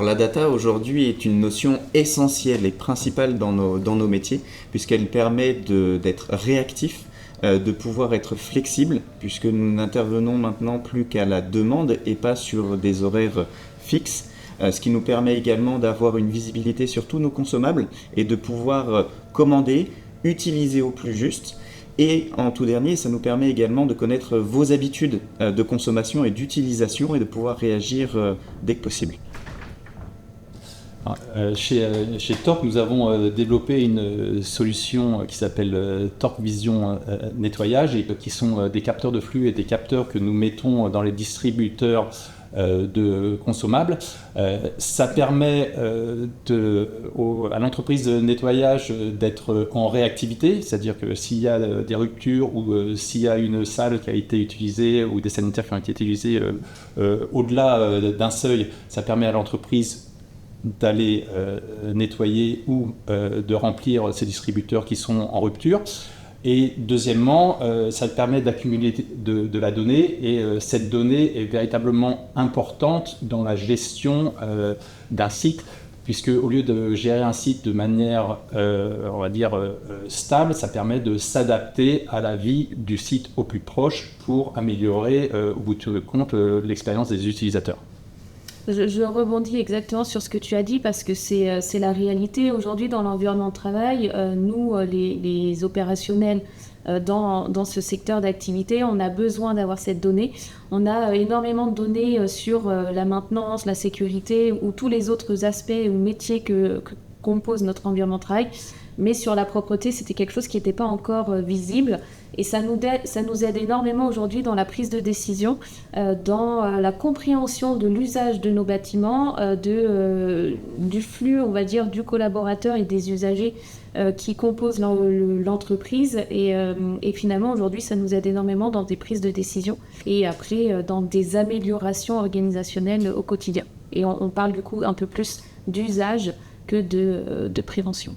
la data aujourd'hui est une notion essentielle et principale dans nos métiers, puisqu'elle permet d'être réactif, de pouvoir être flexible, puisque nous n'intervenons maintenant plus qu'à la demande et pas sur des horaires fixes, ce qui nous permet également d'avoir une visibilité sur tous nos consommables et de pouvoir commander, utiliser au plus juste. Et en tout dernier, ça nous permet également de connaître vos habitudes de consommation et d'utilisation et de pouvoir réagir dès que possible. Chez Torc, nous avons développé une solution qui s'appelle Torc Vision Nettoyage, et qui sont des capteurs de flux et des capteurs que nous mettons dans les distributeurs de consommables. Ça permet à l'entreprise de nettoyage d'être en réactivité, c'est-à-dire que s'il y a des ruptures ou s'il y a une salle qui a été utilisée ou des sanitaires qui ont été utilisés au-delà d'un seuil, ça permet à l'entreprise d'aller nettoyer ou de remplir ces distributeurs qui sont en rupture. Et deuxièmement, ça permet d'accumuler de la donnée, et cette donnée est véritablement importante dans la gestion d'un site, puisque au lieu de gérer un site de manière, on va dire, stable, ça permet de s'adapter à la vie du site au plus proche pour améliorer, au bout de compte, l'expérience des utilisateurs. Je rebondis exactement sur ce que tu as dit, parce que c'est la réalité aujourd'hui dans l'environnement de travail. Nous, les opérationnels dans ce secteur d'activité, on a besoin d'avoir cette donnée. On a énormément de données sur la maintenance, la sécurité ou tous les autres aspects ou métiers que compose notre environnement de travail. Mais sur la propreté, c'était quelque chose qui n'était pas encore visible. Et ça nous aide énormément aujourd'hui dans la prise de décision, dans la compréhension de l'usage de nos bâtiments, du flux, on va dire, du collaborateur et des usagers qui composent l'entreprise. Et finalement, aujourd'hui, ça nous aide énormément dans des prises de décision et après dans des améliorations organisationnelles au quotidien. Et on parle du coup un peu plus d'usage que de prévention.